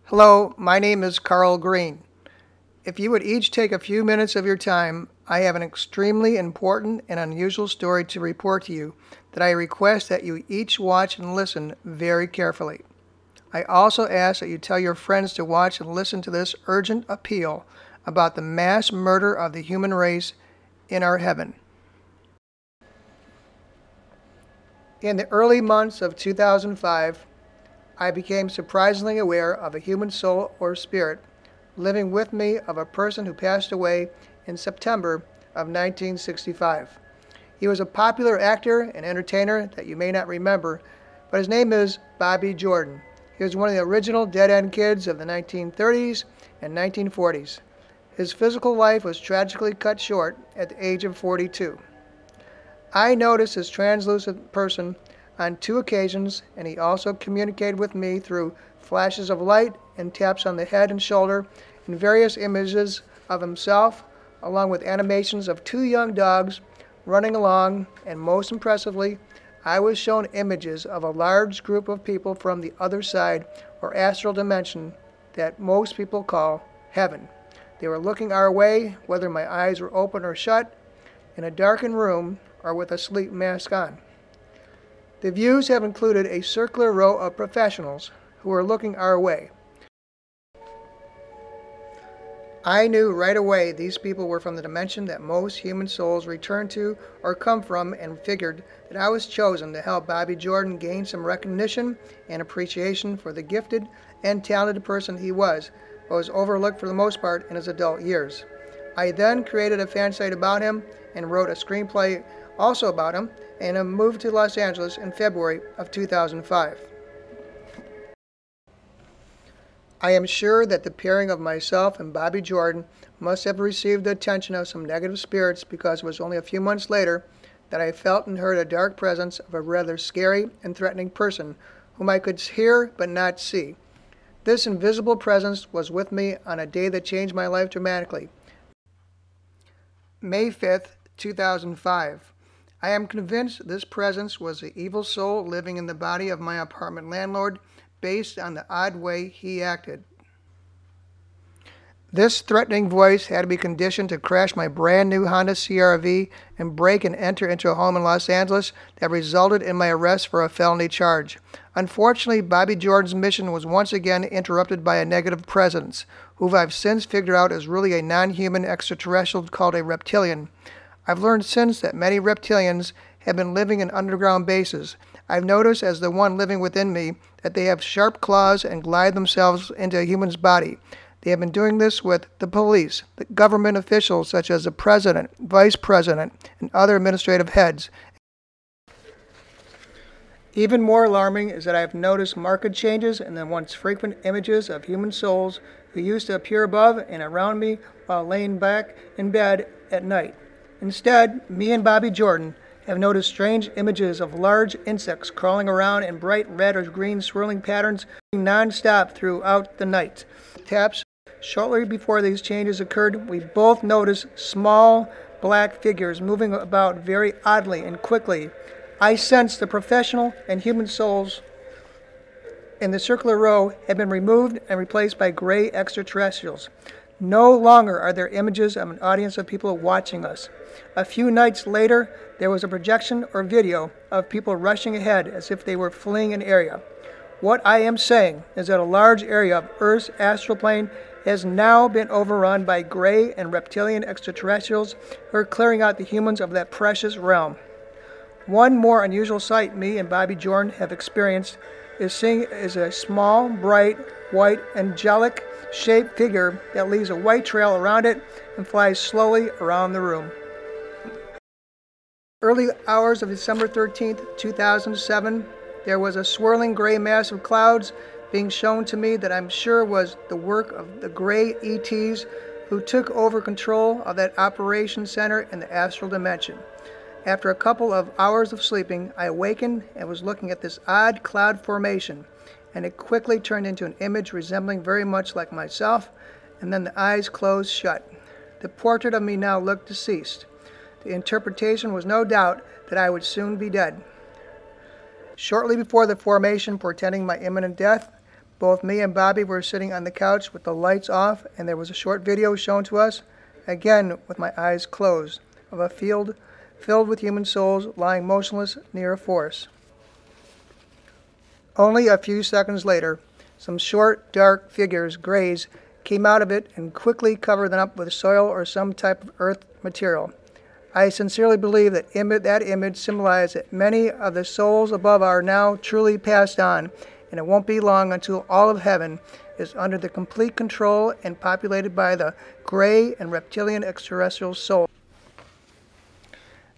Hello, my name is Carl Green. If you would each take a few minutes of your time, I have an extremely important and unusual story to report to you that I request that you each watch and listen very carefully. I also ask that you tell your friends to watch and listen to this urgent appeal about the mass murder of the human race in our heaven. In the early months of 2005, I became surprisingly aware of a human soul or spirit living with me of a person who passed away in September of 1965. He was a popular actor and entertainer that you may not remember, but his name is Bobby Jordan. He was one of the original dead-end kids of the 1930s and 1940s. His physical life was tragically cut short at the age of 42. I noticed this translucent person on 2 occasions, and he also communicated with me through flashes of light and taps on the head and shoulder and various images of himself, along with animations of 2 young dogs running along, and most impressively, I was shown images of a large group of people from the other side or astral dimension that most people call heaven. They were looking our way, whether my eyes were open or shut, in a darkened room or with a sleep mask on. The views have included a circular row of professionals who were looking our way. I knew right away these people were from the dimension that most human souls return to or come from, and figured that I was chosen to help Bobby Jordan gain some recognition and appreciation for the gifted and talented person he was, but was overlooked for the most part in his adult years. I then created a fan site about him and wrote a screenplay also about him, and moved to Los Angeles in February of 2005. I am sure that the pairing of myself and Bobby Jordan must have received the attention of some negative spirits, because it was only a few months later that I felt and heard a dark presence of a rather scary and threatening person whom I could hear but not see. This invisible presence was with me on a day that changed my life dramatically. May 5th, 2005. I am convinced this presence was the evil soul living in the body of my apartment landlord, based on the odd way he acted. This threatening voice had to be conditioned to crash my brand new Honda CR-V and break and enter into a home in Los Angeles that resulted in my arrest for a felony charge. Unfortunately, Bobby Jordan's mission was once again interrupted by a negative presence, who I've since figured out is really a non-human extraterrestrial called a reptilian. I've learned since that many reptilians have been living in underground bases. I've noticed, as the one living within me, that they have sharp claws and glide themselves into a human's body. They have been doing this with the police, the government officials such as the president, vice president, and other administrative heads. Even more alarming is that I have noticed marked changes in the once frequent images of human souls who used to appear above and around me while laying back in bed at night. Instead, me and Bobby Jordan have noticed strange images of large insects crawling around in bright red or green swirling patterns non-stop throughout the night. Taps. Shortly before these changes occurred, we both noticed small black figures moving about very oddly and quickly. I sensed the professional and human souls in the circular row have been removed and replaced by gray extraterrestrials. No longer are there images of an audience of people watching us. A few nights later, there was a projection or video of people rushing ahead as if they were fleeing an area. What I am saying is that a large area of Earth's astral plane has now been overrun by gray and reptilian extraterrestrials who are clearing out the humans of that precious realm. One more unusual sight me and Bobby Jordan have experienced is a small, bright, white, angelic shaped figure that leaves a white trail around it and flies slowly around the room. Early hours of December 13th, 2007, there was a swirling gray mass of clouds being shown to me that I'm sure was the work of the gray ETs who took over control of that operation center in the astral dimension. After a couple of hours of sleeping, I awakened and was looking at this odd cloud formation, and it quickly turned into an image resembling very much like myself, and then the eyes closed shut. The portrait of me now looked deceased. The interpretation was no doubt that I would soon be dead. Shortly before the formation portending my imminent death, Both me and Bobby were sitting on the couch with the lights off, and there was a short video shown to us, again with my eyes closed, of a field filled with human souls lying motionless near a forest. Only a few seconds later, some short, dark figures, grays, came out of it and quickly covered them up with soil or some type of earth material. I sincerely believe that that image symbolized that many of the souls above are now truly passed on, and it won't be long until all of heaven is under the complete control and populated by the gray and reptilian extraterrestrial souls.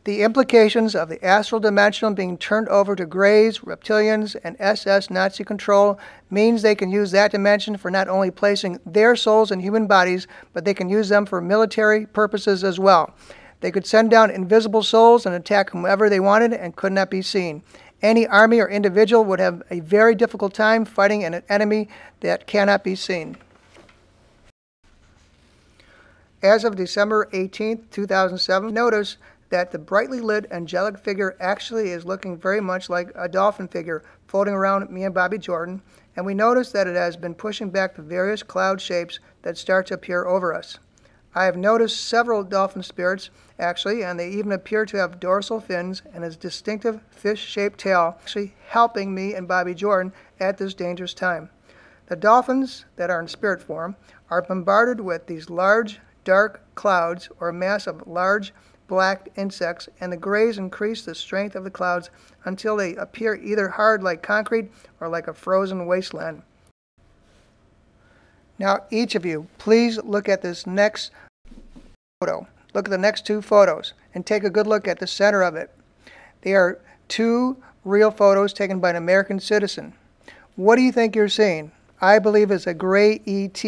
The implications of the astral dimension being turned over to Greys, Reptilians, and SS Nazi control means they can use that dimension for not only placing their souls in human bodies, but they can use them for military purposes as well. They could send down invisible souls and attack whomever they wanted and could not be seen. Any army or individual would have a very difficult time fighting an enemy that cannot be seen. As of December 18, 2007, notice that the brightly lit angelic figure actually is looking very much like a dolphin figure floating around me and Bobby Jordan, and we notice that it has been pushing back the various cloud shapes that start to appear over us. I have noticed several dolphin spirits actually, and they even appear to have dorsal fins and a distinctive fish-shaped tail, actually helping me and Bobby Jordan at this dangerous time. The dolphins that are in spirit form are bombarded with these large, dark clouds or a mass of large, black insects, and the grays increase the strength of the clouds until they appear either hard like concrete or like a frozen wasteland. Now, each of you, please look at this next photo. Look at the next two photos and take a good look at the center of it. They are two real photos taken by an American citizen. What do you think you're seeing? I believe it's a gray ET.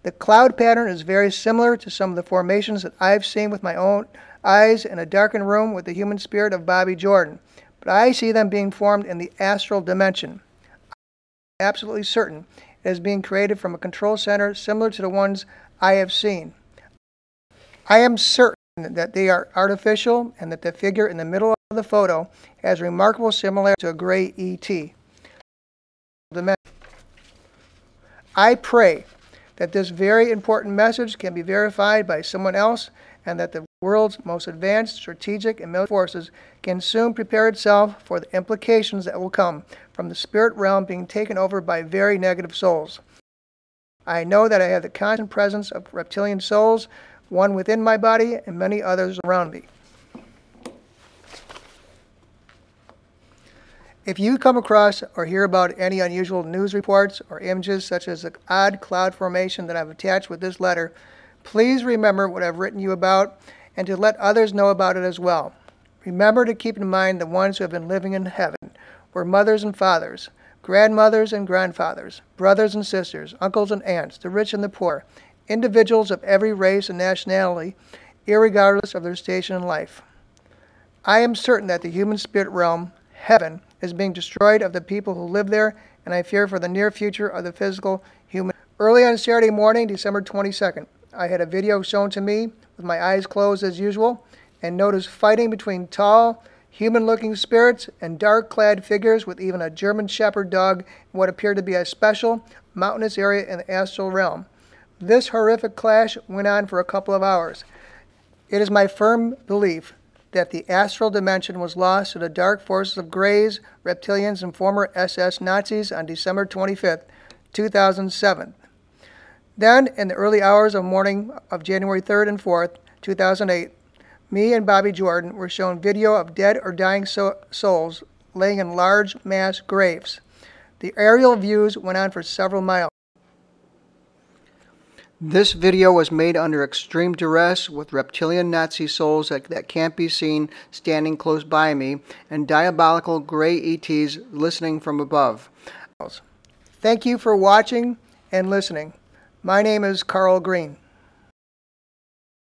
The cloud pattern is very similar to some of the formations that I've seen with my own eyes in a darkened room with the human spirit of Bobby Jordan, but I see them being formed in the astral dimension. I'm absolutely certain it is being created from a control center similar to the ones I have seen. I am certain that they are artificial and that the figure in the middle of the photo has remarkable similarity to a gray ET. I pray that this very important message can be verified by someone else and that the world's most advanced strategic and military forces can soon prepare itself for the implications that will come from the spirit realm being taken over by very negative souls. I know that I have the constant presence of reptilian souls, one within my body and many others around me. If you come across or hear about any unusual news reports or images such as the odd cloud formation that I've attached with this letter, please remember what I've written you about and to let others know about it as well. Remember to keep in mind the ones who have been living in heaven were mothers and fathers, grandmothers and grandfathers, brothers and sisters, uncles and aunts, the rich and the poor, individuals of every race and nationality, irregardless of their station in life. I am certain that the human spirit realm, heaven, is being destroyed of the people who live there, and I fear for the near future of the physical human. Early on Saturday morning, December 22nd, I had a video shown to me with my eyes closed as usual, and noticed fighting between tall, human-looking spirits and dark-clad figures with even a German Shepherd dog in what appeared to be a special, mountainous area in the astral realm. This horrific clash went on for a couple of hours. It is my firm belief that the astral dimension was lost to the dark forces of Greys, Reptilians, and former SS Nazis on December 25th, 2007. Then, in the early hours of morning of January 3rd and 4th, 2008, me and Bobby Jordan were shown video of dead or dying souls laying in large mass graves. The aerial views went on for several miles. This video was made under extreme duress with reptilian Nazi souls that can't be seen standing close by me and diabolical gray ETs listening from above. Thank you for watching and listening. My name is Carl Green.